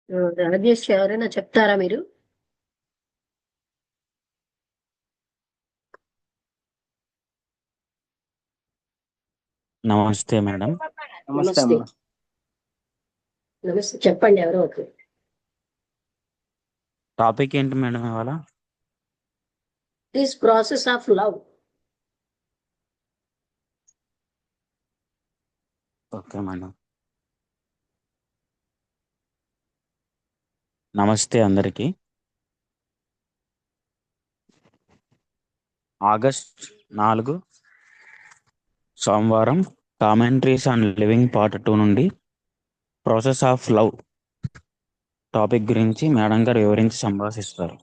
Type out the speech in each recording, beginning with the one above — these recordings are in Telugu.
రాజేష్ ఎవరైనా చెప్తారా మీరు? నమస్తే మేడం. నమస్తే నమస్తే. అమ్మా. నమస్తే, చెప్పండి ఎవరో ఒకరు. టాపిక్ ఏంటి మేడం ఇవాళ? This process of love. Okay madam. నమస్తే అందరికీ. ఆగస్ట్ 4 సోమవారం కామెంట్రీస్ ఆన్ లివింగ్ పార్ట్ 2 నుండి ప్రాసెస్ ఆఫ్ లవ్ టాపిక్ గురించి మేడం గారు వివరించి సంభాషిస్తారు.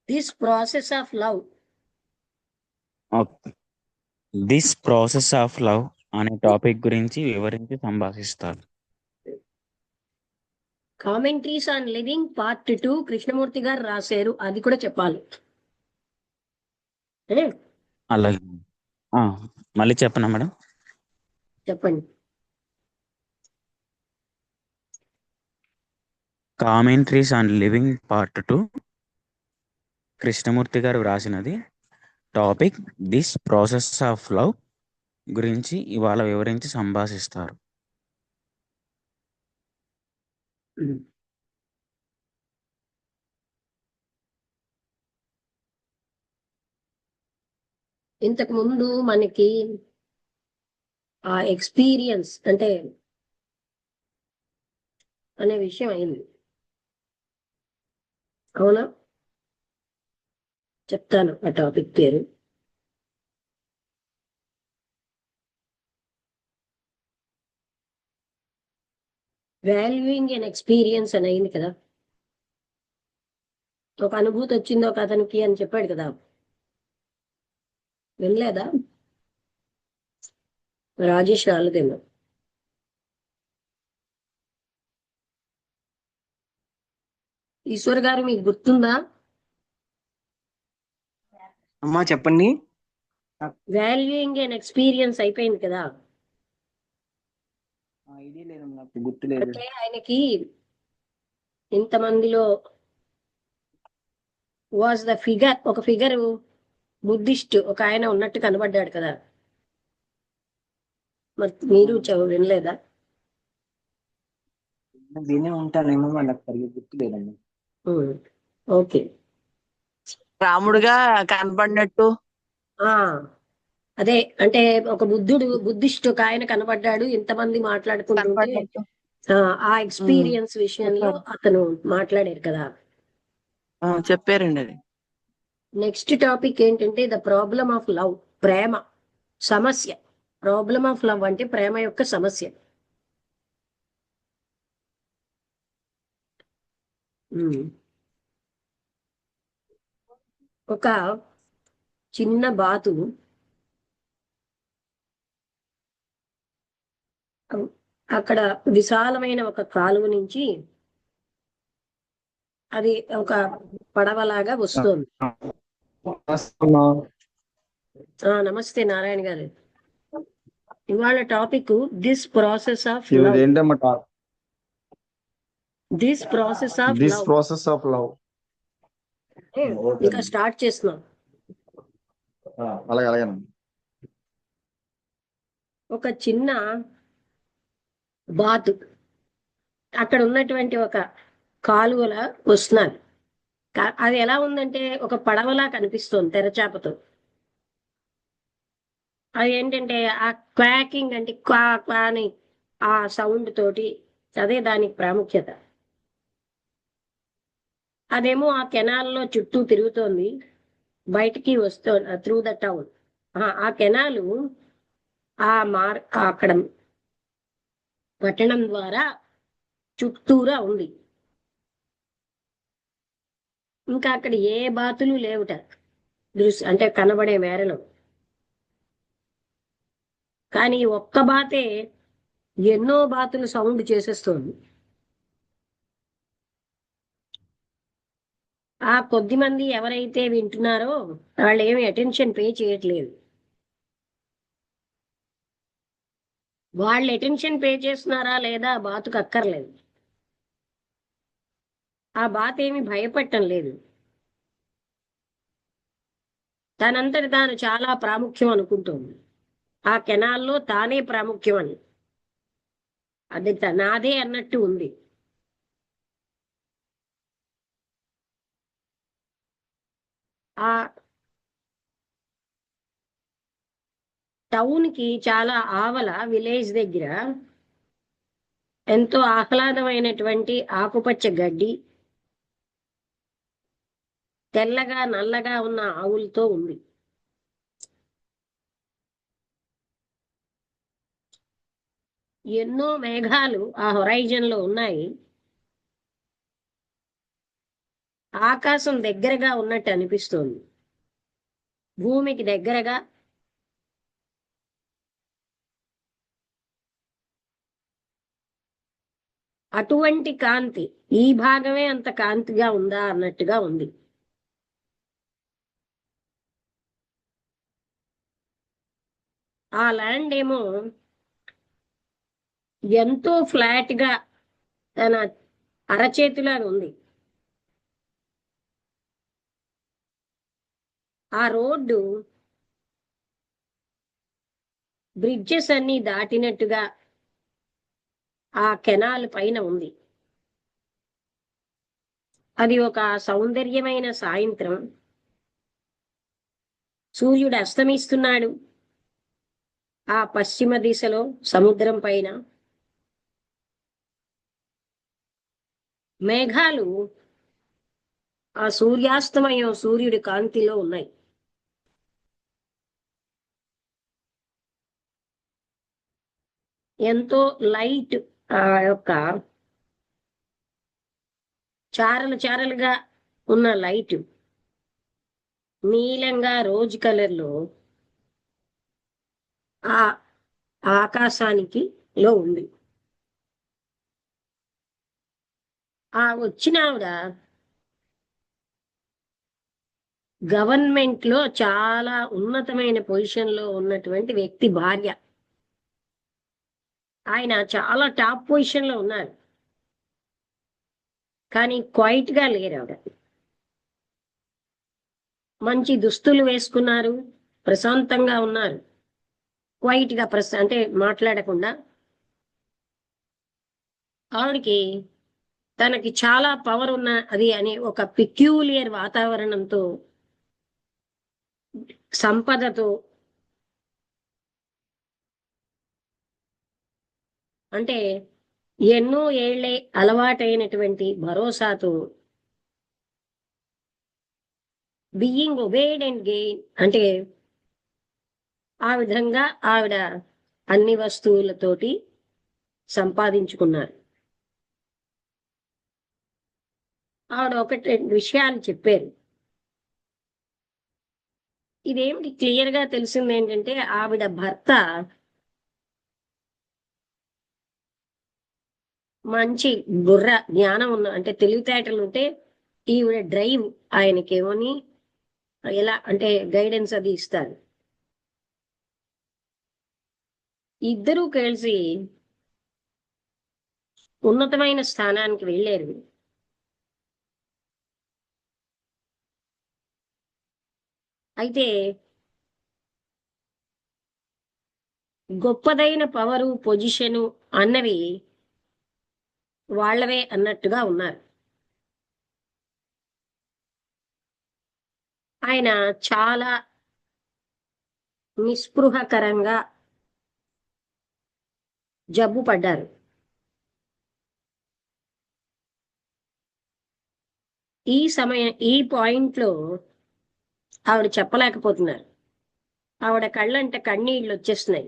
This process of love. This process of love అనే టాపిక్ గురించి వివరించి సంభాషిస్తారు. Commentaries on living part 2 Krishnamurti గారు రాశారు, అది కూడా చెప్పాలి. అలాగే. మళ్ళీ చెప్పనా మేడం? చెప్పండి. Commentaries on living part 2 Krishnamurti గారు రాసినది. Topic this process of love గురించి ఇవాళ వివరించి సంభాషిస్తారు. ఇంతకు ముందు మనకి ఆ ఎక్స్పీరియన్స్ అంటే అనే విషయం అయింది, అవునా? చెప్తాను ఆ టాపిక్ పేరు. వాల్యూయింగ్ అండ్ ఎక్స్పీరియన్స్ అని అయింది కదా. ఒక అనుభూతి వచ్చింది ఒక అతనికి అని చెప్పాడు కదా, వినలేదా? రాజేష్ రాలేదేమో. ఈశ్వర్ గారు మీకు గుర్తుందా? అమ్మా చెప్పండి. వాల్యూయింగ్ అండ్ ఎక్స్పీరియన్స్ అయిపోయింది కదా. ఐడియా లేదు, నాకు గుర్తు లేదు. అంటే ఆయనకి ఇంతమందిలో వాజ్ ద ఫిగర్, ఒక ఫిగర్ బుద్ధిస్ట్ ఒక ఆయన ఉన్నట్టు కనబడ్డాడు కదా. మరి మీరు వినలేదా? వినే ఉంటానేమో, నాకు సరిగ్గా గుర్తు లేదండి. ఓకే. రాముడుగా కనపడినట్టు. ఆ అదే, అంటే ఒక బుద్ధిస్ట్ ఒక ఆయన కనబడ్డాడు ఇంతమంది మాట్లాడుకుంటుంటే. కనపడినట్టు ఆ ఎక్స్పీరియన్స్ విషయంలో అతను మాట్లాడారు కదా. చెప్పారండి అది. నెక్స్ట్ టాపిక్ ఏంటంటే ద ప్రాబ్లమ్ ఆఫ్ లవ్, ప్రేమ సమస్య. ప్రాబ్లమ్ ఆఫ్ లవ్ అంటే ప్రేమ యొక్క సమస్య. ఒక చిన్న బాతు అక్కడ విశాలమైన ఒక కాలువ నుంచి అది ఒక పడవలాగా వస్తుంది. నమస్తే నారాయణ గారు. ఇవాళ topic this process of love. This process of this love. Process of love. ఇంకా స్టార్ట్ చేస్తున్నాం. అలాగే అలాగే. ఒక చిన్న బాతు అక్కడ ఉన్నటువంటి ఒక కాలువల వస్తున్నారు. అది ఎలా ఉందంటే ఒక పడవలా కనిపిస్తుంది తెరచాపతో. అది ఏంటంటే ఆ క్వాకింగ్ అంటే క్వా క్వా అని ఆ సౌండ్ తోటి, అదే దానికి ప్రాముఖ్యత. అదేమో ఆ కెనాల్లో చుట్టూ తిరుగుతోంది, బయటికి వస్తుంది త్రూ ద టౌన్. ఆ కెనాలు అక్కడ పట్టణం ద్వారా చుట్టూరా ఉంది. ఇంకా అక్కడ ఏ బాతులు లేవుట అంటే కనబడే మేరలో. కానీ ఒక్క బాతే ఎన్నో బాతులు సౌండ్ చేసేస్తోంది. ఆ కొద్ది మంది ఎవరైతే వింటున్నారో వాళ్ళు ఏమి అటెన్షన్ పే చేయట్లేదు. వాళ్ళు అటెన్షన్ పే చేస్తున్నారా లేదా బాతుకు అక్కర్లేదు. ఆ బాత్ ఏమి భయపడటం లేదు. తనంతట తాను చాలా ప్రాముఖ్యం అనుకుంటోంది. ఆ కెనాల్లో తానే ప్రాముఖ్యం అని, అది నాదే అన్నట్టు ఉంది. ఆ టౌన్ కి చాలా ఆవల విలేజ్ దగ్గర ఎంతో ఆహ్లాదమైనటువంటి ఆకుపచ్చ గడ్డి, తెల్లగా నల్లగా ఉన్న ఆవులతో ఉంది. ఎన్నో మేఘాలు ఆ హొరైజన్ లో ఉన్నాయి. ఆకాశం దగ్గరగా ఉన్నట్టు అనిపిస్తోంది, భూమికి దగ్గరగా. అటువంటి కాంతి, ఈ భాగమే అంత కాంతిగా ఉందా అన్నట్టుగా ఉంది. ఆ ల్యాండ్ ఏమో ఎంతో ఫ్లాట్ గా తన అరచేతిలాగా ఉంది. ఆ రోడ్డు బ్రిడ్జెస్ అన్ని దాటినట్టుగా ఆ కెనాల్ పైన ఉంది. అది ఒక సౌందర్యమైన సాయంత్రం. సూర్యుడు అస్తమిస్తున్నాడు ఆ పశ్చిమ దిశలో సముద్రం పైన. మేఘాలు ఆ సూర్యాస్తమయం సూర్యుడి కాంతిలో ఉన్నాయి. ఎంతో లైట్, ఆ యొక్క చారలు చారలుగా ఉన్న లైట్ నీలంగా రోజ్ కలర్ లో ఆ ఆకాశానికి లో ఉంది. ఆ వచ్చిన ఆవిడ గవర్నమెంట్ లో చాలా ఉన్నతమైన పొజిషన్ లో ఉన్నటువంటి వ్యక్తి భార్య. ఆయన చాలా టాప్ పొజిషన్ లో ఉన్నారు, కానీ క్వైట్ గా లేరు ఆవిడ. మంచి దుస్తులు వేసుకున్నారు, ప్రశాంతంగా ఉన్నారు, క్వైట్ గా అంటే మాట్లాడకుండా. ఆవిడకి తనకి చాలా పవర్ ఉన్న అది అనే ఒక పిక్యూలియర్ వాతావరణంతో, సంపదతో, అంటే ఎన్నో ఏళ్లే అలవాటైనటువంటి భరోసాతో, బీయింగ్ ఒబేడ్ అండ్ గెయిన్, అంటే ఆ విధంగా ఆవిడ అన్ని వస్తువులతోటి సంపాదించుకున్నారు. ఆవిడ ఒకటి రెండు విషయాలు చెప్పారు. ఇదేమిటి క్లియర్ గా తెలిసింది ఏంటంటే, ఆవిడ భర్త మంచి బుర్ర జ్ఞానం ఉన్న, అంటే తెలివితేటలు ఉంటే ఈవిడ డ్రైవ్ ఆయనకేమని ఎలా అంటే గైడెన్స్ అది ఇస్తారు. ఇద్దరూ కలిసి ఉన్నతమైన స్థానానికి వెళ్ళారు. అయితే గొప్పదైన పవరు పొజిషను అన్నవి వాళ్ళవే అన్నట్టుగా ఉన్నారు. ఆయన చాలా నిస్పృహకరంగా జబ్బు పడ్డారు. ఈ పాయింట్ లో ఆవిడ చెప్పలేకపోతున్నారు. ఆవిడ కళ్ళంటే కన్నీళ్ళు వచ్చేస్తున్నాయి.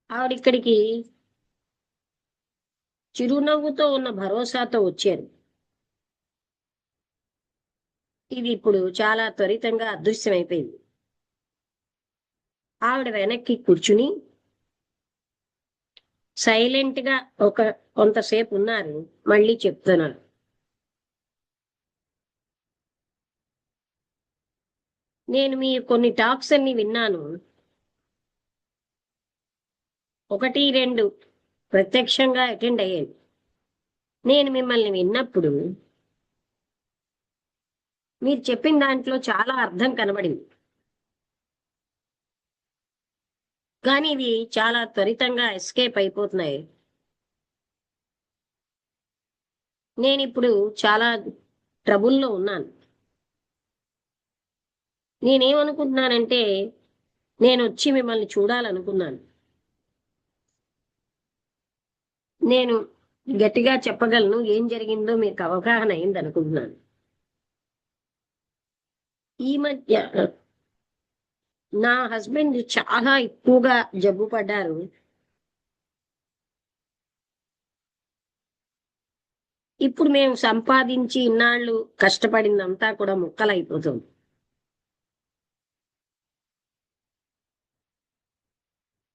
ఆవిడ ఇక్కడికి చిరునవ్వుతో ఉన్న భరోసాతో వచ్చారు. ఇది ఇప్పుడు చాలా త్వరితంగా అదృశ్యమైపోయింది. ఆవిడ వెనక్కి కూర్చుని సైలెంట్ గా కొంతసేపు ఉన్నారు. మళ్ళీ చెప్తున్నారు, నేను మీ కొన్ని టాక్స్ అన్ని విన్నాను. ఒకటి రెండు ప్రత్యక్షంగా అటెండ్ అయ్యాను. నేను మిమ్మల్ని విన్నప్పుడు మీరు చెప్పిన దాంట్లో చాలా అర్థం కనబడింది. కానీ ఇవి చాలా త్వరితంగా ఎస్కేప్ అయిపోతున్నాయి. నేను ఇప్పుడు చాలా ట్రబుల్లో ఉన్నాను. నేనేమనుకుంటున్నానంటే నేను వచ్చి మిమ్మల్ని చూడాలనుకున్నాను. నేను గట్టిగా చెప్పగలను ఏం జరిగిందో మీకు అవగాహన అయింది అనుకుంటున్నాను. ఈ మధ్య నా హస్బెండ్ చాలా ఎక్కువగా జబ్బు పడ్డారు. ఇప్పుడు మేము సంపాదించి ఇన్నాళ్ళు కష్టపడిందంతా కూడా ముక్కలైపోతుంది.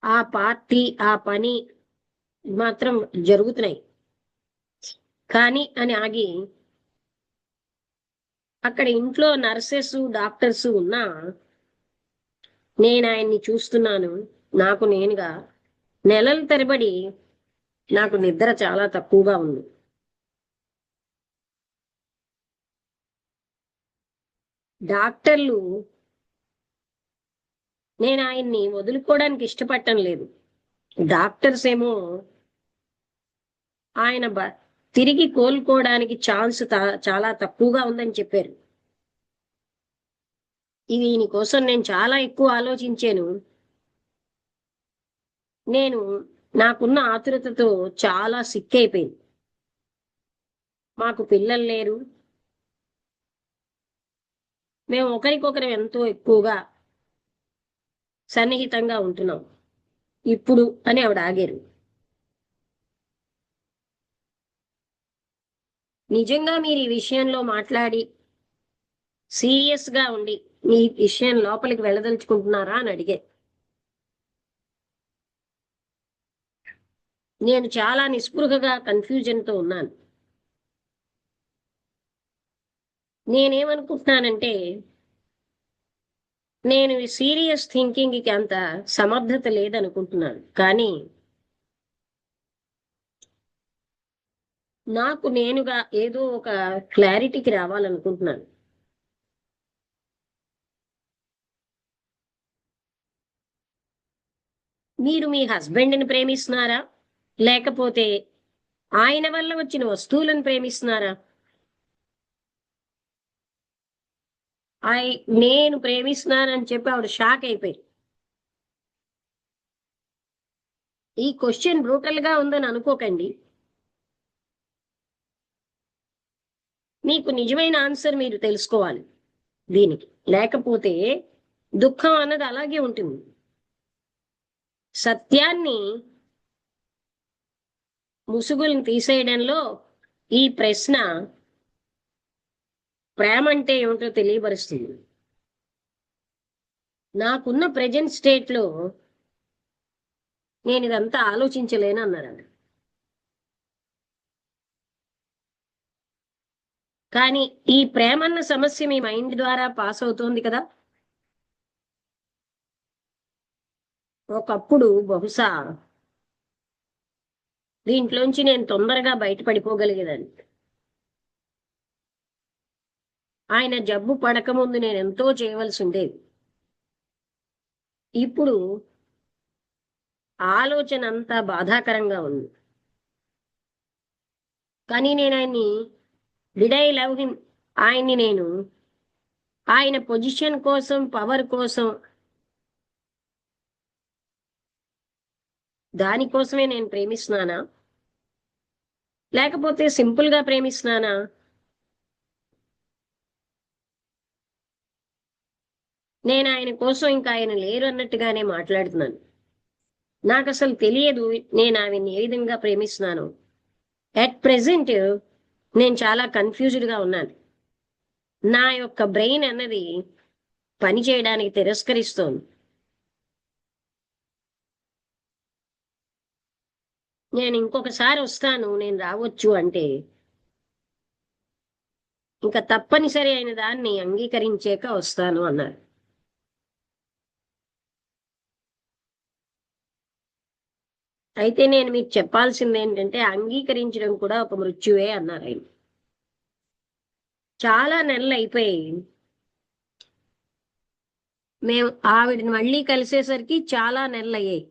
ఆ పార్టీ ఆ పని మాత్రం జరుగుతున్నాయి. కానీ అని ఆగి అక్కడ ఇంట్లో నర్సెస్ డాక్టర్స్ ఉన్నా నేను ఆయన్ని చూస్తున్నాను. నాకు నేనుగా నెలల తరబడి నాకు నిద్ర చాలా తక్కువగా ఉంది. డాక్టర్లు నేను ఆయన్ని వదులుకోవడానికి ఇష్టపడటం లేదు. డాక్టర్స్ ఏమో ఆయన తిరిగి కోలుకోవడానికి ఛాన్స్ చాలా తక్కువగా ఉందని చెప్పారు. దీనికోసం నేను చాలా ఎక్కువ ఆలోచించాను. నేను నాకున్న ఆతురతతో చాలా సిక్ అయిపోయింది. మాకు పిల్లలు లేరు. మేము ఒకరికొకరు ఎంతో ఎక్కువగా సన్నిహితంగా ఉంటున్నాం ఇప్పుడు అని ఆవిడ ఆగారు. నిజంగా మీరు ఈ విషయంలో మాట్లాడి సీరియస్ గా ఉండి ఈ విషయం లోపలికి వెళ్ళదలుచుకుంటున్నారా అని అడిగారు. నేను చాలా నిస్పృహగా కన్ఫ్యూజన్తో ఉన్నాను. నేనేమనుకుంటున్నానంటే నేను సీరియస్ థింకింగ్కి అంత సమర్థత లేదనుకుంటున్నాను. కానీ నాకు నేనుగా ఏదో ఒక క్లారిటీకి రావాలనుకుంటున్నాను. మీరు మీ హస్బెండ్ని ప్రేమిస్తున్నారా, లేకపోతే ఆయన వల్ల వచ్చిన వస్తువులను ప్రేమిస్తున్నారా? నేను ప్రేమిస్తున్నానని చెప్పి ఆవిడ షాక్ అయిపోయి, ఈ క్వశ్చన్ బ్రూటల్ గా ఉందని అనుకోకండి. మీకు నిజమైన ఆన్సర్ మీరు తెలుసుకోవాలి దీనికి. లేకపోతే దుఃఖం అన్నది అలాగే ఉంటుంది. సత్యాన్ని ముసుగులను తీసేయడంలో ఈ ప్రశ్న ప్రేమ అంటే ఏమిటో తెలియపరుస్తుంది. నాకున్న ప్రెజెంట్ స్టేట్ లో నేను ఇదంతా ఆలోచించలేను అన్నారు. కానీ ఈ ప్రేమన్న సమస్య మీ మైండ్ ద్వారా పాస్ అవుతోంది కదా. ఒకప్పుడు బహుశా దీంట్లోంచి నేను తొందరగా బయటపడిపోగలిగేదాన్ని. ఆయన జబ్బు పడకముందు నేను ఎంతో చేయవలసి ఉండేది. ఇప్పుడు ఆలోచన అంతా బాధాకరంగా ఉంది. కానీ నేను ఆయన్ని డిడ్ ఐ లవ్ హిమ్, ఆయన్ని నేను ఆయన పొజిషన్ కోసం, పవర్ కోసం, దానికోసమే నేను ప్రేమిస్తున్నానా, లేకపోతే సింపుల్ గా ప్రేమిస్తున్నానా? నేను ఆయన కోసం ఇంకా ఆయన లేరు అన్నట్టుగానే మాట్లాడుతున్నాను. నాకు అసలు తెలియదు నేను ఆవిడ్ని ఏ విధంగా ప్రేమిస్తున్నాను. అట్ ప్రెసెంట్ నేను చాలా కన్ఫ్యూజ్డ్గా ఉన్నాను. నా యొక్క బ్రెయిన్ అన్నది పని చేయడానికి తిరస్కరిస్తోంది. నేను ఇంకొకసారి వస్తాను, నేను రావచ్చు అంటే ఇంకా తప్పనిసరి అయిన దాన్ని అంగీకరించాక వస్తాను అన్నారు. అయితే నేను మీకు చెప్పాల్సింది ఏంటంటే అంగీకరించడం కూడా ఒక మృత్యువే అన్నారు ఆయన. చాలా నెలలు అయిపోయాయి. మేము ఆవిడని మళ్ళీ కలిసేసరికి చాలా నెలలు అయ్యాయి.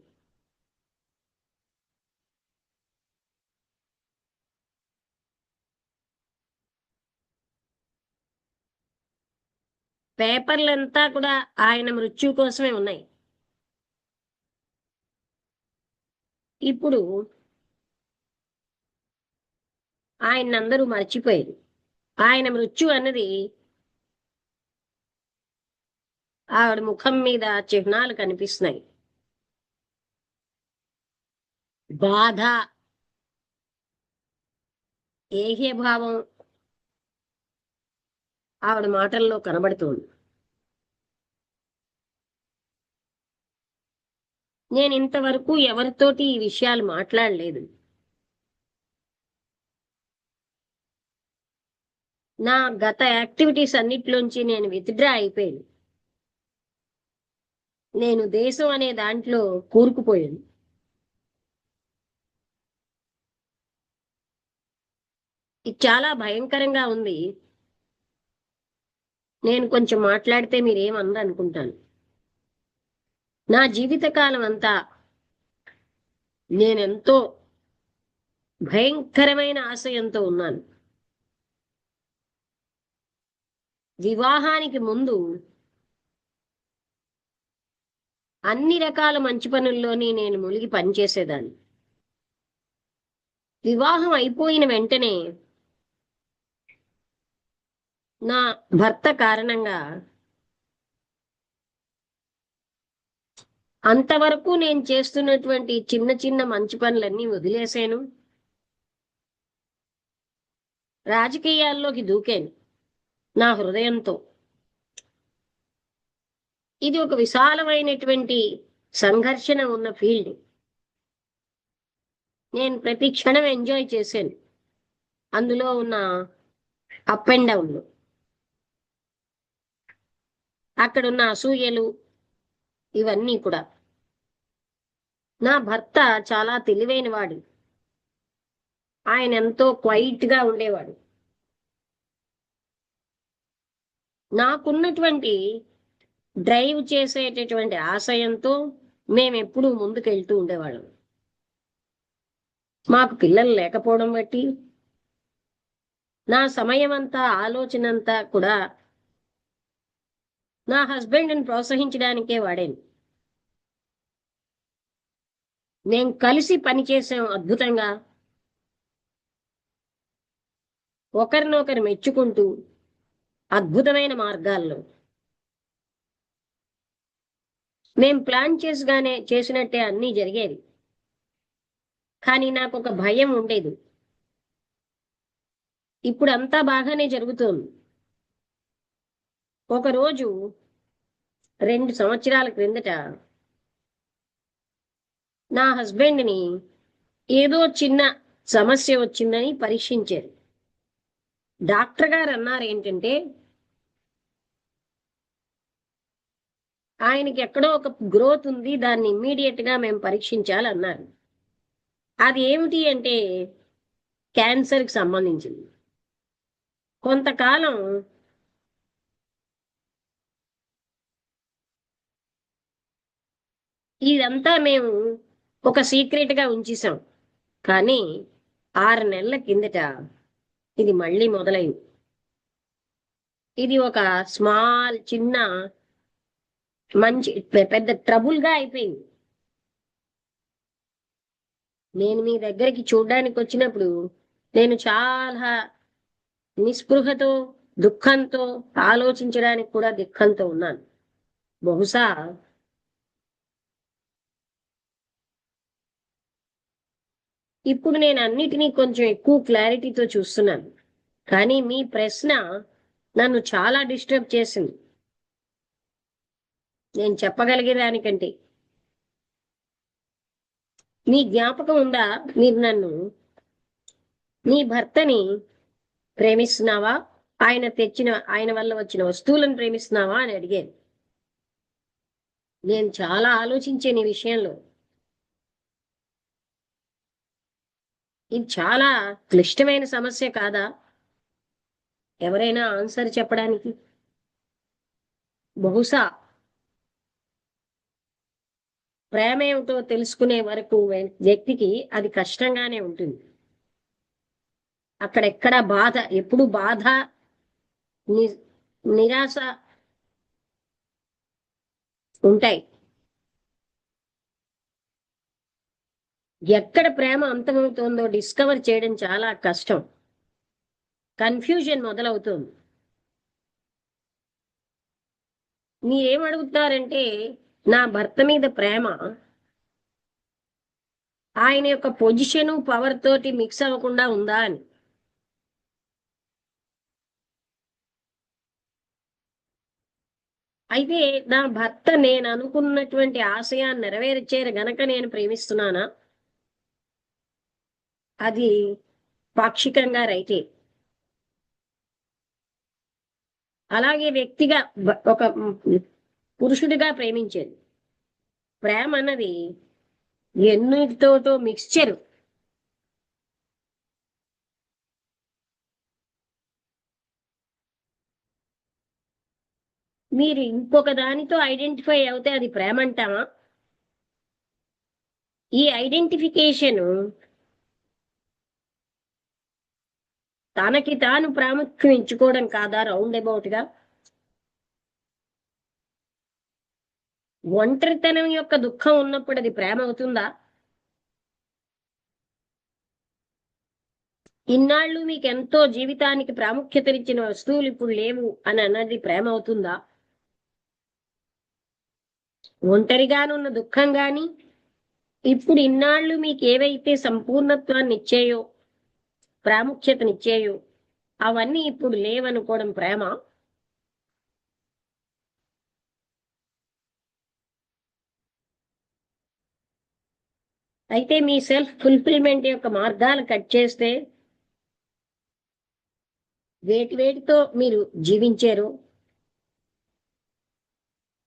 పేపర్లంతా కూడా ఆయన మృత్యు కోసమే ఉన్నాయి. ఇప్పుడు ఆయన అందరూ మర్చిపోయారు. ఆయన మృత్యు అన్నది ఆవిడ ముఖం మీద చిహ్నాలు కనిపిస్తున్నాయి. బాధ, ఏహ్యభావం ఆవిడ మాటల్లో కనబడుతుంది. నేను ఇంతవరకు ఎవరితోటి ఈ విషయాలు మాట్లాడలేదు. నా గత యాక్టివిటీస్ అన్నిట్లోంచి నేను విత్డ్రా అయిపోయాను. నేను దేశం అనే దాంట్లో కూరుకుపోయాను. ఇది చాలా భయంకరంగా ఉంది. నేను కొంచెం మాట్లాడితే మీరేమన్నారు అనుకుంటాను. నా జీవితకాలం అంతా నేనెంతో భయంకరమైన ఆశయంతో ఉన్నాను. వివాహానికి ముందు అన్ని రకాల మంచి పనుల్లోని నేను మునిగి పనిచేసేదాన్ని. వివాహం అయిపోయిన వెంటనే నా భర్త కారణంగా అంతవరకు నేను చేస్తున్నటువంటి చిన్న చిన్న మంచి పనులన్నీ వదిలేశాను. రాజకీయాల్లోకి దూకాను నా హృదయంతో. ఇది ఒక విశాలమైనటువంటి సంఘర్షణ ఉన్న ఫీల్డ్. నేను ప్రతి క్షణం ఎంజాయ్ చేశాను అందులో ఉన్న అప్ అండ్ డౌన్లు, అక్కడున్న అసూయలు, ఇవన్నీ కూడా. నా భర్త చాలా తెలివైన వాడు. ఆయన ఎంతో క్వైట్ గా ఉండేవాడు. నాకున్నటువంటి డ్రైవ్ చేసేటటువంటి ఆశయంతో మేమెప్పుడూ ముందుకెళ్తూ ఉండేవాళ్ళం. మాకు పిల్లలు లేకపోవడం బట్టి నా సమయం అంతా, ఆలోచన అంతా కూడా నా హస్బెండ్ని ప్రోత్సహించడానికే వాడాను. మేము కలిసి పనిచేసాం అద్భుతంగా, ఒకరినొకరు మెచ్చుకుంటూ అద్భుతమైన మార్గాల్లో. మేం ప్లాన్ చేసినట్టే అన్నీ జరిగేవి. కానీ నాకు ఒక భయం ఉండేది. ఇప్పుడు అంతా బాగానే జరుగుతోంది. ఒకరోజు 2 సంవత్సరాల క్రిందట నా హస్బెండ్ని ఏదో చిన్న సమస్య వచ్చిందని పరీక్షించారు. డాక్టర్ గారు అన్నారు ఏంటంటే, ఆయనకి ఎక్కడో ఒక గ్రోత్ ఉంది, దాన్ని ఇమ్మీడియట్ గా మేము పరీక్షించాలన్నారు. అది ఏమిటి అంటే క్యాన్సర్కి సంబంధించింది. కొంతకాలం ఇదంతా మేము ఒక సీక్రెట్ గా ఉంచేసాం. కానీ 6 నెలల కిందట ఇది మళ్ళీ మొదలైంది. ఇది ఒక స్మాల్, చిన్న, మంచి పెద్ద ట్రబుల్ గా అయిపోయింది. నేను మీ దగ్గరికి చూడడానికి వచ్చినప్పుడు నేను చాలా నిస్పృహతో, దుఃఖంతో, ఆలోచించడానికి కూడా దుఃఖంతో ఉన్నాను. బహుశా ఇప్పుడు నేను అన్నిటినీ కొంచెం ఎక్కువ క్లారిటీతో చూస్తున్నాను. కానీ మీ ప్రశ్న నన్ను చాలా డిస్టర్బ్ చేసింది. నేను చెప్పగలిగే దానికంటే మీ జ్ఞాపకం ఉందా? మీరు నన్ను నీ భర్తని ప్రేమిస్తున్నావా, ఆయన వల్ల వచ్చిన వస్తువులను ప్రేమిస్తున్నావా అని అడిగాను. నేను చాలా ఆలోచించాను ఈ విషయంలో. ఇది చాలా క్లిష్టమైన సమస్య కాదా? ఎవరైనా ఆన్సర్ చెప్పడానికి? బహుశా ప్రేమ ఏమిటో తెలుసుకునే వరకు వ్యక్తికి అది కష్టంగానే ఉంటుంది. అక్కడెక్కడ బాధ, ఎప్పుడు బాధ, ని- నిరాశ ఉంటాయి. ఎక్కడ ప్రేమ అంతమవుతుందో డిస్కవర్ చేయడం చాలా కష్టం. కన్ఫ్యూజన్ మొదలవుతుంది. మీరేమడుగుతారంటే, నా భర్త మీద ప్రేమ ఆయన యొక్క పొజిషను పవర్ తోటి మిక్స్ అవ్వకుండా ఉందా అని. అయితే నా భర్త నేను అనుకున్నటువంటి ఆశయాన్ని నెరవేర్చేరు గనక నేను ప్రేమిస్తున్నానా? అది పాక్షికంగా రైతే. అలాగే వ్యక్తిగా ఒక పురుషుడిగా ప్రేమించేది. ప్రేమ అన్నది ఎన్నిటితోటో మిక్స్చర్. మీరు ఇంకొక దానితో ఐడెంటిఫై అవుతే అది ప్రేమ అంటామా? ఈ ఐడెంటిఫికేషన్ తనకి తాను ప్రాముఖ్యం ఎంచుకోవడం కాదా? రౌండ్ అబౌట్ గా ఒంటరితనం యొక్క దుఃఖం ఉన్నప్పుడు అది ప్రేమ అవుతుందా? ఇన్నాళ్ళు మీకు ఎంతో జీవితానికి ప్రాముఖ్యతనిచ్చిన వస్తువులు ఇప్పుడు లేవు అని అన్నది ప్రేమ అవుతుందా? ఒంటరిగానున్న దుఃఖం గాని ఇప్పుడు ఇన్నాళ్ళు మీకు ఏవైతే సంపూర్ణత్వాన్ని ఇచ్చాయో, ప్రాముఖ్యతనిచ్చాయో, అవన్నీ ఇప్పుడు లేవనుకోవడం ప్రేమ? అయితే మీ సెల్ఫ్ ఫుల్ఫిల్మెంట్ యొక్క మార్గాలు కట్ చేస్తే వేటితో మీరు జీవించారు,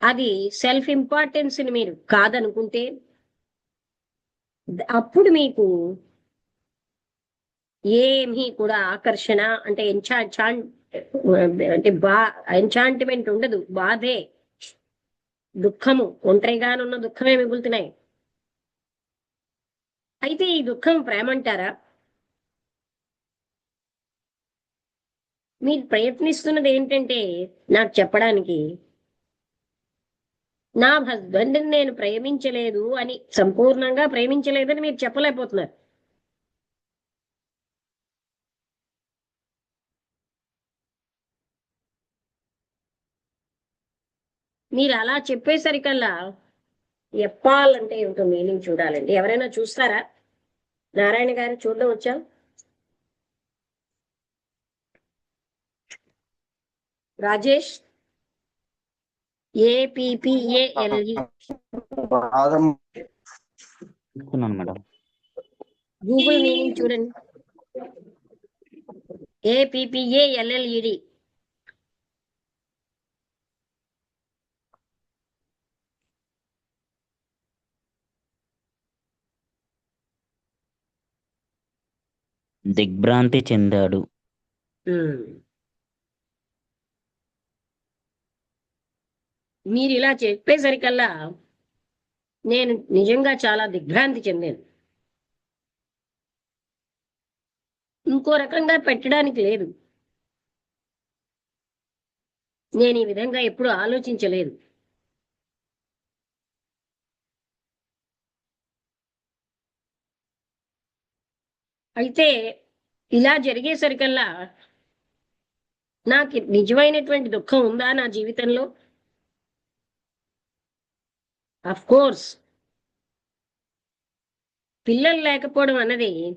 అది సెల్ఫ్ ఇంపార్టెన్స్ ని మీరు కాదనుకుంటే, అప్పుడు మీకు ఏమీ కూడా ఆకర్షణ అంటే అంటే ఎంచాంట్మెంట్ ఉండదు. బాధే, దుఃఖము, ఒంటరిగానున్న దుఃఖమే మిగులుతున్నాయి. అయితే ఈ దుఃఖం ప్రేమ అంటారా? మీరు ప్రయత్నిస్తున్నది ఏంటంటే నాకు చెప్పడానికి నా హస్బెండ్ నేను ప్రేమించలేదు అని, సంపూర్ణంగా ప్రేమించలేదని మీరు చెప్పలేకపోతున్నారు. మీరు అలా చెప్పేసరికల్లా ఎప్పాలంటే ఏమిటో మీనింగ్ చూడాలండి. ఎవరైనా చూస్తారా? నారాయణ గారు చూడడం వచ్చా? రాజేష్, APPALE తీసుకున్నాను మేడం. గూగుల్ మీనింగ్ చూడండి. APPALLED. దిగ్భ్రాంతి చెందాడు. మీరు ఇలా చెప్పేసరికల్లా నేను నిజంగా చాలా దిగ్భ్రాంతి చెందాను. ఇంకో రకంగా పెట్టడానికి లేదు. నేను ఈ విధంగా ఎప్పుడు ఆలోచించలేదు. అయితే ఇలా జరిగేసరికల్లా నాకు నిజమైనటువంటి దుఃఖం ఉందా నా జీవితంలో? అఫ్ కోర్స్, పిల్లలు లేకపోవడం అన్నది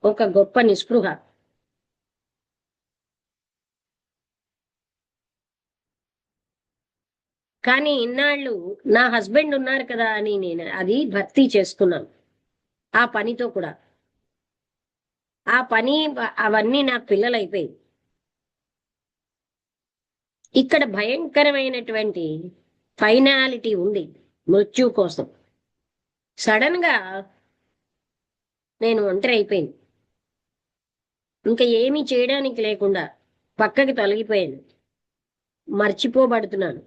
ఒక గొప్ప నిస్పృహ. కానీ ఇన్నాళ్ళు నా హస్బెండ్ ఉన్నారు కదా అని నేను అది భర్తీ చేసుకున్నాను. ఆ పనితో కూడా, ఆ పని అవన్నీ నాకు పిల్లలు అయిపోయి. ఇక్కడ భయంకరమైనటువంటి ఫైనాలిటీ ఉంది మృత్యు కోసం. సడన్ గా నేను ఒంటరి అయిపోయింది. ఇంకా ఏమీ చేయడానికి లేకుండా పక్కకి తొలగిపోయాను, మర్చిపోబడుతున్నాను.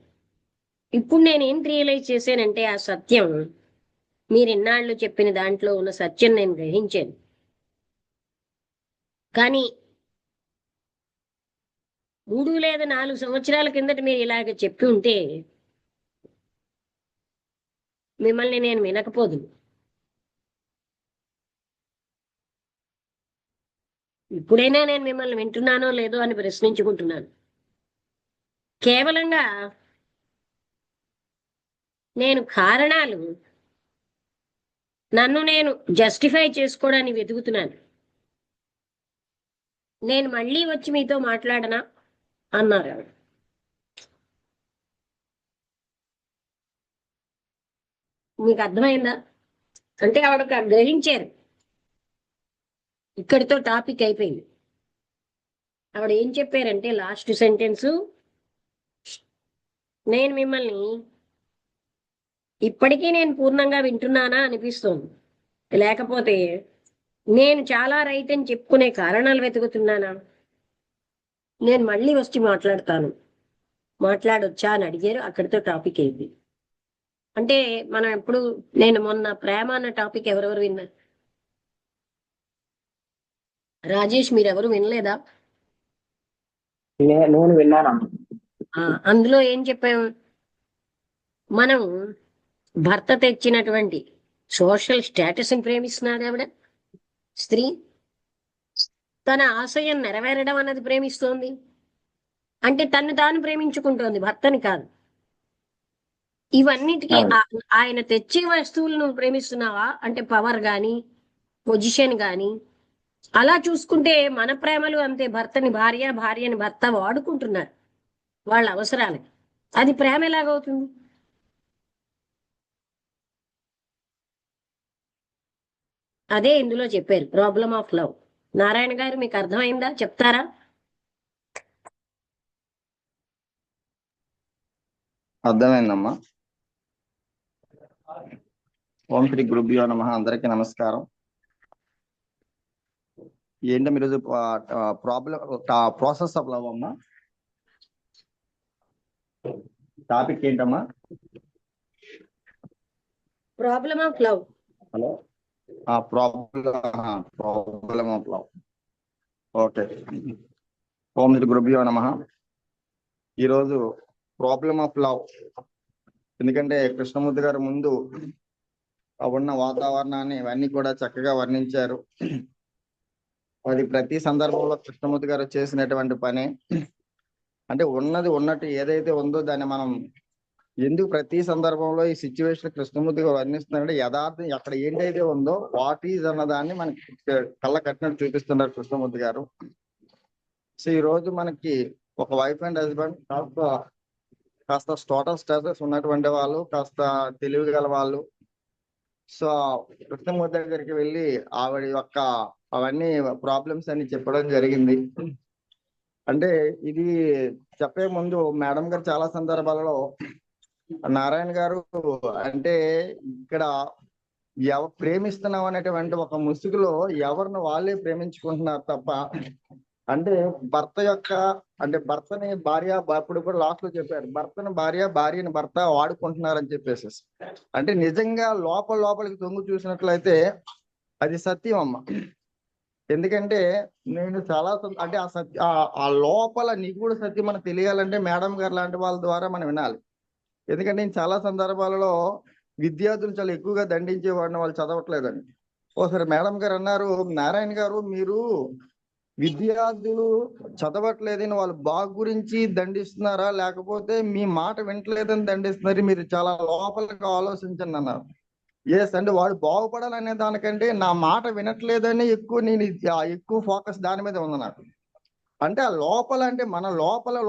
ఇప్పుడు నేను ఏం రియలైజ్ చేశానంటే ఆ సత్యం, మీరు ఇన్నాళ్ళు చెప్పిన దాంట్లో ఉన్న సత్యం నేను గ్రహించాను. కానీ 3 లేదా 4 సంవత్సరాల కిందట మీరు ఇలాగ చెప్పి ఉంటే మిమ్మల్ని నేను వినకపోదును. ఇప్పుడైనా నేను మిమ్మల్ని వింటున్నానో లేదో అని ప్రశ్నించుకుంటున్నాను. కేవలంగా నేను కారణాలు, నన్ను నేను జస్టిఫై చేసుకోవడానికి వెతుకుతున్నాను. నేను మళ్ళీ వచ్చి మీతో మాట్లాడనా అన్నారు ఆవిడ. మీకు అర్థమైందా? అంటే ఆవిడ గ్రహించారు, ఇక్కడితో టాపిక్ అయిపోయింది. ఆవిడ ఏం చెప్పారంటే లాస్ట్ సెంటెన్స్, నేను మిమ్మల్ని ఇప్పటికీ నేను పూర్ణంగా వింటున్నానా అనిపిస్తోంది, లేకపోతే నేను చాలా రైట్ అని చెప్పుకునే కారణాలు వెతుకుతున్నానా? నేను మళ్ళీ వచ్చి మాట్లాడొచ్చా అని అడిగారు. అక్కడితో టాపిక్ అయింది. అంటే మనం ఎప్పుడు, నేను మొన్న ప్రేమ అన్న టాపిక్ ఎవరెవరు విన్నారు? రాజేష్, మీరెవరు వినలేదా? నేను విన్నానమ్మా. అందులో ఏం చెప్పాము? మనం భర్త తెచ్చినటువంటి సోషల్ స్టేటస్ని ప్రేమిస్తున్నది ఆవిడ, స్త్రీ. తన ఆశయం నెరవేరడం అన్నది ప్రేమిస్తోంది. అంటే తను తాను ప్రేమించుకుంటోంది, భర్తని కాదు. ఇవన్నిటికీ ఆయన తెచ్చే వస్తువులను ప్రేమిస్తున్నావా అంటే పవర్ గాని, పొజిషన్ గాని. అలా చూసుకుంటే మన ప్రేమలు అంతే. భర్తని భార్య, భార్యని భర్త వాడుకుంటున్నారు వాళ్ళ అవసరాలకి. అది ప్రేమ ఎలాగవుతుంది? అదే ఇందులో చెప్పారు, ప్రాబ్లమ్ ఆఫ్ లవ్. నారాయణ గారు, మీకు అర్థమైందా? చెప్తారా? అర్థమైందమ్మా. ఓం శ్రీ గురుభ్యో నమః. అందరికీ నమస్కారం. ఏంటో మీరు ప్రాసెస్ ఆఫ్ లవ్ అమ్మా, టాపిక్ ఏంటమ్మా? Problem of love. Hello, problem of love. Okay. ఓం శ్రీ గురుభ్యో నమః. ఈరోజు ప్రాబ్లమ్ ఆఫ్ లవ్, ఎందుకంటే కృష్ణమూర్తి గారు ముందు ఉన్న వాతావరణాన్ని ఇవన్నీ కూడా చక్కగా వర్ణించారు. అది ప్రతి సందర్భంలో కృష్ణమూర్తి గారు చేసినటువంటి పని. అంటే ఉన్నది ఉన్నట్టు ఏదైతే ఉందో దాన్ని మనం ఎందుకు ప్రతి సందర్భంలో ఈ సిచ్యువేషన్ కృష్ణమూర్తి గారు వర్ణిస్తున్నారంటే యథార్థం అక్కడ ఏంటైతే ఉందో వాట్ ఈజ్ అన్నదాన్ని మనకి కళ్ళ కట్టినట్టు చూపిస్తున్నారు కృష్ణమూర్తి గారు. సో ఈ రోజు మనకి ఒక వైఫ్ అండ్ హస్బెండ్ కాస్త టోటల్ స్టేటస్ ఉన్నటువంటి వాళ్ళు, కాస్త తెలివి గల వాళ్ళు. సో కృష్ణమూర్తి దగ్గరికి వెళ్ళి ఆవిడ యొక్క అవన్నీ ప్రాబ్లమ్స్ అన్ని చెప్పడం జరిగింది. అంటే ఇది చెప్పే ముందు మేడం గారు చాలా సందర్భాలలో, నారాయణ గారు అంటే ఇక్కడ ప్రేమిస్తున్నాం అనేటువంటి ఒక ముసుగులో ఎవరిని వాళ్ళే ప్రేమించుకుంటున్నారు తప్ప, అంటే భర్త యొక్క అంటే భర్తని భార్య, ఇప్పుడు కూడా లాస్ట్ లో చెప్పారు, భర్తను భార్య, భార్యని భర్త వాడుకుంటున్నారని చెప్పేసి. అంటే నిజంగా లోపలికి తొంగు చూసినట్లయితే అది సత్యం అమ్మ. ఎందుకంటే నేను చాలా అంటే ఆ లోపల నిగూఢ సత్యం మనకు తెలియాలంటే మేడం గారు లాంటి వాళ్ళ ద్వారా మనం వినాలి. ఎందుకంటే నేను చాలా సందర్భాలలో విద్యార్థులు చాలా ఎక్కువగా దండించేవాడిని, వాళ్ళు చదవట్లేదని. ఓసారి మేడం గారు అన్నారు, నారాయణ గారు మీరు విద్యార్థులు చదవట్లేదని వాళ్ళ బాగు గురించి దండిస్తున్నారా, లేకపోతే మీ మాట వింటలేదని దండిస్తున్నారు, మీరు చాలా లోపలికి ఆలోచించండి అన్నారు. ఎస్, అంటే వాడు బాగుపడాలనే దానికంటే నా మాట వినట్లేదని నేను ఎక్కువ ఫోకస్ దాని మీద ఉంది నాకు. అంటే ఆ లోపల, అంటే మన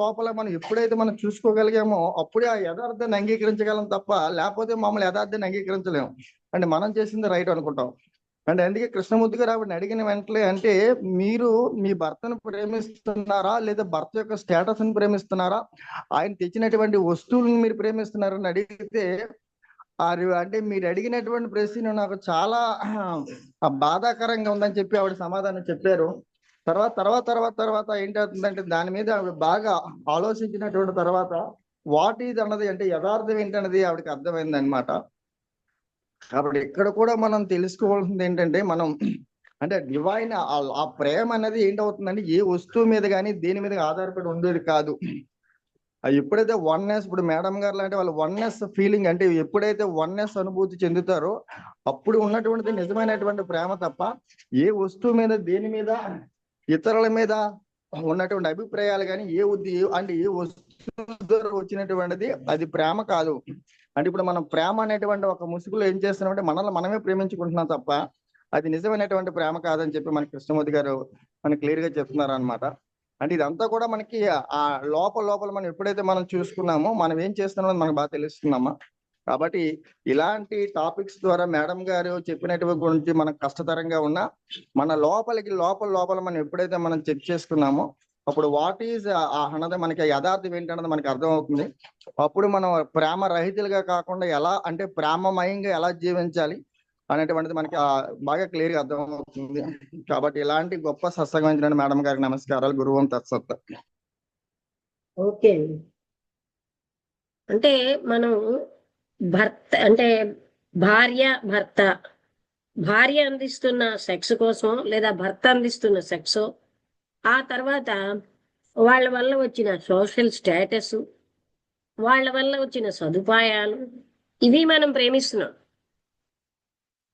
లోపల మనం ఎప్పుడైతే మనం చూసుకోగలిగామో అప్పుడే ఆ యథార్థాన్ని అంగీకరించగలం తప్ప, లేకపోతే మమ్మల్ని యథార్థాన్ని అంగీకరించలేము. అంటే మనం చేసింది రైట్ అనుకుంటాం. అంటే అందుకే కృష్ణమూర్తి గారు ఆవిడని అడిగిన వెంటనే, అంటే మీరు మీ భర్తను ప్రేమిస్తున్నారా లేదా భర్త యొక్క స్టేటస్ ని ప్రేమిస్తున్నారా, ఆయన తెచ్చినటువంటి వస్తువులను మీరు ప్రేమిస్తున్నారని అడిగితే, అంటే మీరు అడిగినటువంటి ప్రశ్న నాకు చాలా బాధాకరంగా ఉందని చెప్పి ఆవిడ సమాధానం చెప్పారు. తర్వాత తర్వాత తర్వాత తర్వాత ఏంటవుతుందంటే దాని మీద ఆవిడ బాగా ఆలోచించినటువంటి తర్వాత వాట్ ఈజ్ అన్నది అంటే యథార్థం ఏంటన్నది ఆవిడకి అర్థమైంది అనమాట. కాబట్టి ఇక్కడ కూడా మనం తెలుసుకోవాల్సింది ఏంటంటే మనం అంటే డివైన్ ఆ ప్రేమ అనేది ఏంటవుతుందంటే ఏ వస్తువు మీద కానీ దేని మీద ఆధారపడి ఉండేది కాదు. అది ఎప్పుడైతే వన్నెస్, ఇప్పుడు మేడం గారు లాంటి వాళ్ళు వన్నెస్ ఫీలింగ్ అంటే ఎప్పుడైతే వన్నెస్ అనుభూతి చెందుతారో అప్పుడు ఉన్నటువంటిది నిజమైనటువంటి ప్రేమ తప్ప ఏ వస్తువు మీద దేని మీద ఇతరుల మీద ఉన్నటువంటి అభిప్రాయాలు కానీ అంటే ఏ వస్తువు ద్వారా వచ్చినటువంటిది అది ప్రేమ కాదు. అంటే ఇప్పుడు మనం ప్రేమ అనేటువంటి ఒక ముసుగులో ఏం చేస్తున్నామంటే మనల్ని మనమే ప్రేమించుకుంటున్నాం తప్ప అది నిజమైనటువంటి ప్రేమ కాదని చెప్పి మన కృష్ణమూర్తి గారు మనకి క్లియర్ గా చెప్తున్నారు అనమాట. అంటే ఇదంతా కూడా మనకి ఆ లోపల మనం ఎప్పుడైతే మనం చూసుకున్నామో మనం ఏం చేస్తున్నామో మనకు బాగా తెలుస్తున్నామా. కాబట్టి ఇలాంటి టాపిక్స్ ద్వారా మేడం గారు చెప్పినటువంటి గురించి మనకు కష్టతరంగా ఉన్నా మన లోపల మనం ఎప్పుడైతే మనం చెక్ చేసుకున్నామో అప్పుడు వాట్ ఈజ్ అన్నది మనకి యథార్థం ఏంటన్నది మనకి అర్థం అవుతుంది. అప్పుడు మనం ప్రేమ రహితులుగా కాకుండా ఎలా అంటే ప్రేమమయంగా ఎలా జీవించాలి అనేటువంటిది మనకి బాగా క్లియర్ గా అర్థం అవుతుంది. కాబట్టి ఇలాంటి గొప్ప సత్సంగం మేడం గారికి నమస్కారాలు. గురువం తత్సత్. ఓకే, అంటే మనం భర్త అంటే భార్య అందిస్తున్న సెక్స్ కోసం లేదా భర్త అందిస్తున్న సెక్స్, ఆ తర్వాత వాళ్ళ వల్ల వచ్చిన సోషల్ స్టేటస్, వాళ్ళ వల్ల వచ్చిన సదుపాయాలు, ఇవి మనం ప్రేమిస్తున్నాం.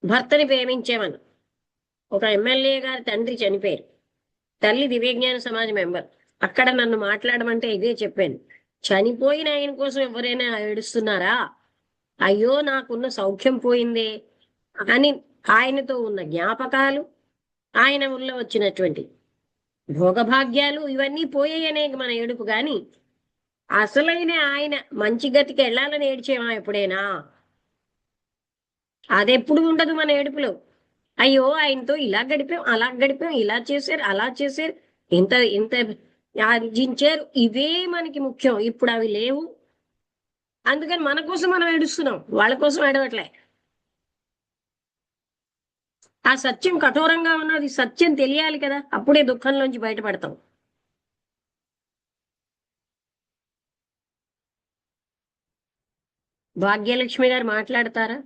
భర్తని ప్రేమించేమను. ఒక ఎమ్మెల్యే గారి తండ్రి చనిపోయారు, తల్లి దివ్యజ్ఞాన సమాజ మెంబర్. అక్కడ నన్ను మాట్లాడమంటే ఇదే చెప్పాను, చనిపోయిన ఆయన కోసం ఎవరైనా ఏడుస్తున్నారా? అయ్యో నాకున్న సౌఖ్యం పోయిందే అని ఆయనతో ఉన్న జ్ఞాపకాలు, ఆయన వల్ల వచ్చినటువంటి భోగభాగ్యాలు ఇవన్నీ పోయాయనే మన ఏడుపు. కానీ అసలైన ఆయన మంచి గతికి వెళ్ళాలని ఏడ్చేమా ఎప్పుడైనా? అదెప్పుడు ఉండదు మన ఏడుపులో. అయ్యో ఆయనతో ఇలా గడిపాం, అలా గడిపాం, ఇలా చేశారు, అలా చేశారు, ఇంత ఇంత ఆర్జించారు, ఇవే మనకి ముఖ్యం. ఇప్పుడు అవి లేవు, అందుకని మన కోసం మనం ఏడుస్తున్నాం, వాళ్ళ కోసం ఏడవట్లే. ఆ సత్యం కఠోరంగా ఉన్నది, సత్యం తెలియాలి కదా, అప్పుడే దుఃఖంలోంచి బయటపడతాం. భాగ్యలక్ష్మి గారు మాట్లాడతారా?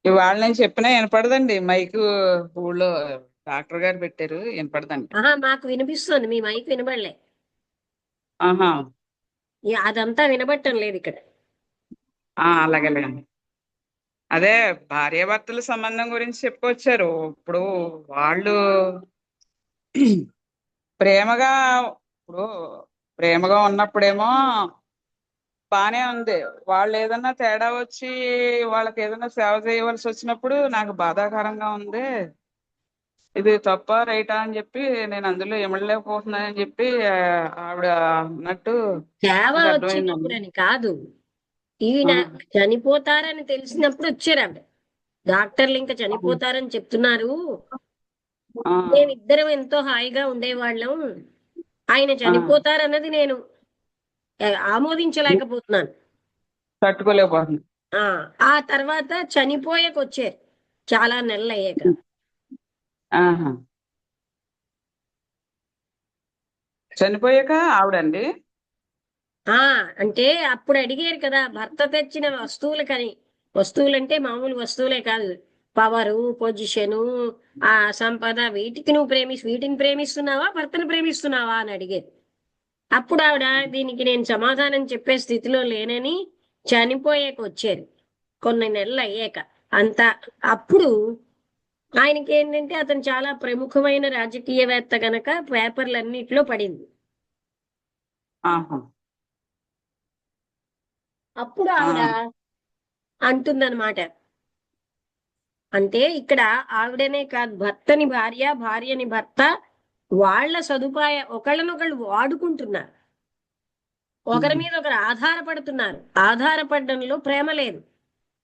ఇవాళ నేను చెప్పినా వినపడదండి. మైకు ఊళ్ళో డాక్టర్ గారు పెట్టారు, వినపడదండి. ఆహా, మాకు వినిపిస్తుంది, మీ మైక్ వినబడలే. ఆహా, అదంతా వినబట్టం లేదు ఇక్కడ. అలాగే. అదే భార్యాభర్తల సంబంధం గురించి చెప్పుకొచ్చారు. ఇప్పుడు వాళ్ళు ప్రేమగా ఇప్పుడు ప్రేమగా ఉన్నప్పుడేమో బానే ఉంది. వాళ్ళు ఏదన్నా తేడా వచ్చి వాళ్ళకి ఏదైనా సేవ చేయవలసి వచ్చినప్పుడు నాకు బాధాకరంగా ఉంది, ఇది తప్ప రైటా అని చెప్పి నేను అందులో ఇమడలేకపోతున్నానని చెప్పి ఆవిడ అన్నట్టు సేవ నాకు అర్థమైందండి. వచ్చినప్పుడు అని కాదు, ఈయన చనిపోతారని తెలిసినప్పుడు వచ్చారు ఆవిడ. డాక్టర్లు ఇంకా చనిపోతారని చెప్తున్నారు, మేమిద్దరం ఎంతో హాయిగా ఉండేవాళ్ళం, ఆయన చనిపోతారన్నది నేను ఆమోదించలేకపోతున్నాను, తట్టుకోలేకపోతున్నాను. ఆ తర్వాత చనిపోయాక వచ్చారు, చాలా నెలలు అయ్యాక. చనిపోయాక ఆవిడండి అంటే అప్పుడు అడిగారు కదా, భర్త తెచ్చిన వస్తువులకని. వస్తువులంటే మామూలు వస్తువులే కాదు, పవరు, పొజిషను, ఆ సంపద, వీటిని ప్రేమిస్తున్నావా, భర్తను ప్రేమిస్తున్నావా అని అడిగారు. అప్పుడు ఆవిడ దీనికి నేను సమాధానం చెప్పే స్థితిలో లేనని చనిపోయాక వచ్చారు, కొన్ని నెలలు అయ్యాక అంతా. అప్పుడు ఆయనకి ఏంటంటే అతను చాలా ప్రముఖమైన రాజకీయవేత్త గనక పేపర్లన్నిట్లో పడింది. అప్పుడు ఆవిడ అంటుందన్నమాట, అంటే ఇక్కడ ఆవిడనే కాదు, భర్తని భార్య, భార్యని భర్త, వాళ్ళ ఒకళ్ళనొకళ్ళు వాడుకుంటున్నారు, ఒకరి మీద ఒకరు ఆధారపడుతున్నారు. ఆధారపడడంలో ప్రేమ లేదు.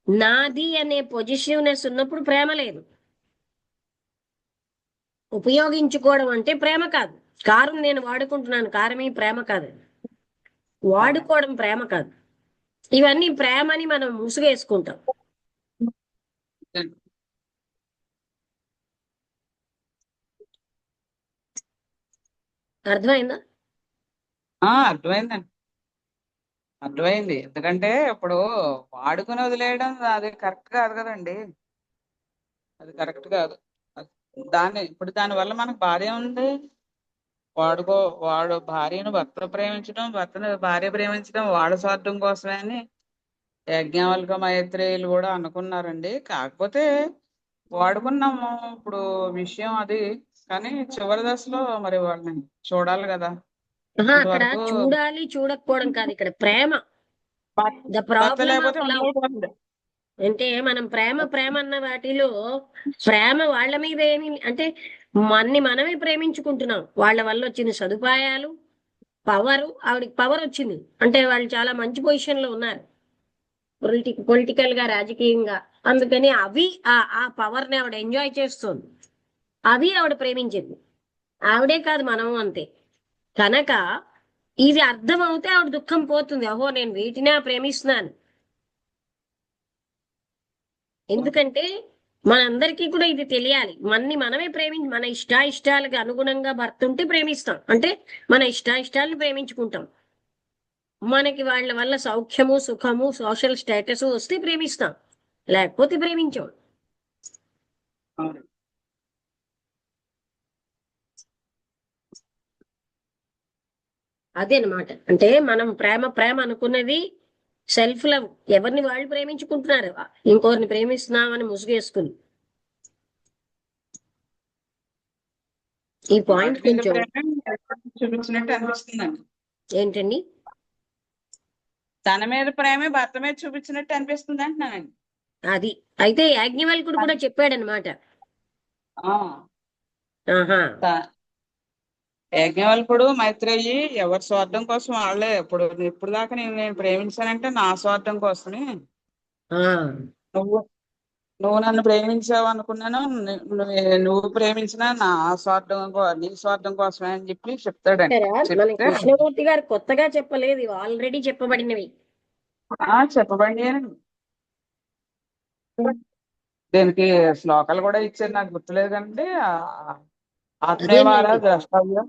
నాది అనే పొజిటివ్నెస్ ఉన్నప్పుడు ప్రేమ లేదు. ఉపయోగించుకోవడం అంటే ప్రేమ కాదు. కారు నేను వాడుకుంటున్నాను, కారమే ప్రేమ కాదు, వాడుకోవడం ప్రేమ కాదు. ఇవన్నీ ప్రేమని మనం ముసుగేసుకుంటాం. అర్థమైందా? అర్థమైందండి, అర్థమైంది. ఎందుకంటే ఇప్పుడు వాడుకుని వదిలేయడం అది కరెక్ట్ కాదు కదండి, అది కరెక్ట్ కాదు. ఇప్పుడు దాని వల్ల మనకు బాధ ఏముంది? వాడు భార్యను భర్త ప్రేమించడం, భర్తను భార్య ప్రేమించడం వాళ్ళ స్వార్థం కోసమే అని యజ్ఞవల్క మైత్రేయులు కూడా అనుకున్నారండి. కాకపోతే వాడుకున్నాము ఇప్పుడు విషయం అది, కానీ చివరి దశలో మరి వాళ్ళని చూడాలి కదా. అక్కడ అంతవరకు చూడాలి చూడకపోవడం కాదు, ఇక్కడ ప్రేమ. ద భర్త ప్రాబ్లమ్ లేకపోతే ఆఫ్ లవ్ ఉండలేకపోతుంది. అంటే మనం ప్రేమ అన్న వాటిలో ప్రేమ వాళ్ళ మీద ఏమి అంటే మనమే ప్రేమించుకుంటున్నాం. వాళ్ళ వల్ల వచ్చిన సదుపాయాలు, ఆవిడకి పవర్ వచ్చింది అంటే వాళ్ళు చాలా మంచి పొజిషన్ లో ఉన్నారు పొలిటికల్ గా, రాజకీయంగా. అందుకని అవి ఆ పవర్ ని ఆవిడ ఎంజాయ్ చేస్తుంది. అవి ఆవిడ ప్రేమించింది. ఆవిడే కాదు, మనం అంతే. కనుక ఇది అర్థం అవుతే ఆవిడ దుఃఖం పోతుంది. అహో, నేను వీటినే ప్రేమిస్తున్నాను. ఎందుకంటే మనందరికీ కూడా ఇది తెలియాలి. మనమే మన ఇష్టాయిష్టాలకు అనుగుణంగా భర్త ఉంటే ప్రేమిస్తాం, అంటే మన ఇష్టాయిష్టాలను ప్రేమించుకుంటాం. మనకి వాళ్ళ వల్ల సౌఖ్యము, సుఖము, సోషల్ స్టేటస్ వస్తే ప్రేమిస్తాం, లేకపోతే ప్రేమించాం. అవును. అదేనమాట. అంటే మనం ప్రేమ అనుకున్నది సెల్ఫ్ లవ్. ఎవరిని వాళ్ళు ప్రేమించుకుంటున్నారు, ఇంకొకరిని ప్రేమిస్తున్నామని ముసుగేసుకుని. ఈ పాయింట్ వాటి మీద కొంచెం ప్రేమ చూపించినట్టు అనిపిస్తుందండి. ఏంటండి? తన మీద ప్రేమే భర్త మీద చూపించినట్టు అనిపిస్తుంది అంటున్నానండి. అది అయితే యాజ్ఞవల్కుడు కూడా చెప్పాడనమాట. ఆ, ఆహా, యజ్ఞవల్కుడు మైత్రేయి ఎవరి స్వార్థం కోసం వాళ్ళే. ఇప్పుడు దాకా నేను ప్రేమించానంటే నా స్వార్థం కోసమే. ఆ, నువ్వు నువ్వు నన్ను ప్రేమించావు అనుకున్నాను, నువ్వు ప్రేమించినా నా స్వార్థం నీ స్వార్థం కోసమే అని చెప్పి చెప్తాడండి. మన చెప్తే కృష్ణమూర్తి గారు కొత్తగా చెప్పలేదు, ఇవి ఆల్రెడీ చెప్పబడినవి. చెప్పబండి. దీనికి శ్లోకాలు కూడా ఇచ్చారు, నాకు గుర్తులేదు కంటే ఆత్మీయవార అదేనండి, ద్రష్టవ్యం.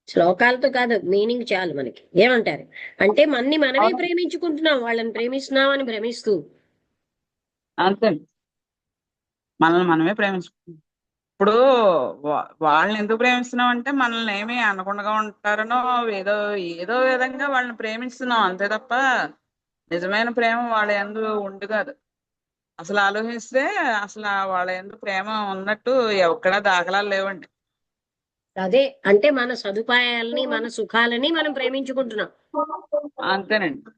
శ్లోకాలతో కాదు, మీనింగ్ చాలు మనకి. ఏమంటారు? అంటే మనమే ప్రేమించుకుంటున్నాం, వాళ్ళని ప్రేమిస్తున్నాం అని భ్రమిస్తూ. అంతే, మనల్ని మనమే ప్రేమించుకుంటాం. ఇప్పుడు వాళ్ళని ఎందుకు ప్రేమిస్తున్నాం అంటే మనల్ని ఏమి అనకుండా ఉంటారనో ఏదో ఏదో విధంగా వాళ్ళని ప్రేమిస్తున్నాం అంతే తప్ప నిజమైన ప్రేమ వాళ్ళ యందు ఉండు కాదు. అసలు ఆలోచిస్తే అసలు వాళ్ళ యందు ప్రేమ ఉన్నట్టు ఎక్కడా దాఖలాలు లేవండి. అదే అంటే మన సదుపాయాలని, మన సుఖాలని మనం ప్రేమించుకుంటున్నాం. అంతేనండి.